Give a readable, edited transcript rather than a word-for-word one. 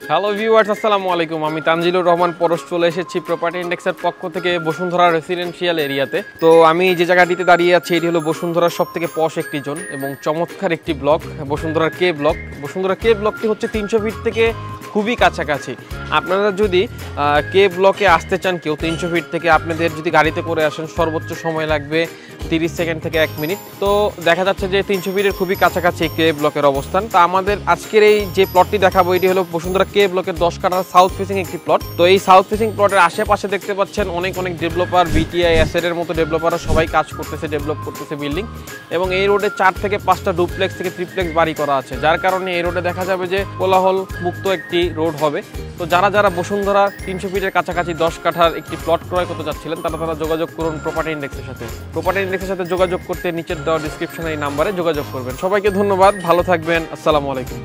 Hello viewers, আসসালামু আলাইকুম। আমি তানজিলুর রহমান পরশ চলে এসেছি প্রপার্টি ইন্ডেক্সের পক্ষ থেকে বসুন্ধরা রেসিডেন্সিয়াল এরিয়াতে। তো আমি যে জায়গাটিতে দাঁড়িয়ে আছি এটি হলো বসুন্ধরার সব থেকে পশ একটি জোন এবং চমৎকার একটি ব্লক, বসুন্ধরার কে ব্লক। বসুন্ধরা কে ব্লকটি হচ্ছে 300 ফিট থেকে খুবই কাছাকাছি। আপনারা যদি কে ব্লকে আসতে চান কেউ 300 ফিট থেকে, আপনাদের যদি গাড়িতে করে আসেন সর্বোচ্চ সময় লাগবে 30 সেকেন্ড থেকে 1 মিনিট। তো দেখা যাচ্ছে যে 300 ফিটের খুবই কাছাকাছি কে ব্লকের অবস্থান। তা আমাদের আজকের এই যে প্লটটি দেখাবো এটি হলো বসুন্ধরা কে ব্লকের 10 কাঠার সাউথ ফেসিং একটি প্লট। তো এই সাউথ ফেসিং প্লটের আশেপাশে দেখতে পাচ্ছেন অনেক ডেভেলপার, বিটিআই, অ্যাসেটের মতো ডেভেলপাররা সবাই কাজ করতেছে, ডেভেলপ করতেছে বিল্ডিং। এবং এই রোডে 4 থেকে 5টা ডুপ্লেক্স থেকে ট্রিপ্লেক্স বাড়ি করা আছে, যার কারণে এই রোডে দেখা যাবে যে কোলাহল মুক্ত একটি রোড হবে। তো যারা বসুন্ধরা 300 ফিটের কাছাকাছি 10 কাঠার একটি প্লট ক্রয় করতে যাচ্ছিলেন তারা যোগাযোগ করুন প্রপার্টি ইন্ডেক্সের সাথে। প্রপার্টি ইন্ডেক্সের সাথে যোগাযোগ করতে নিচের দেওয়া ডিসক্রিপশনে এই নাম্বারে যোগাযোগ করবেন। সবাইকে ধন্যবাদ, ভালো থাকবেন, আসসালামু আলাইকুম।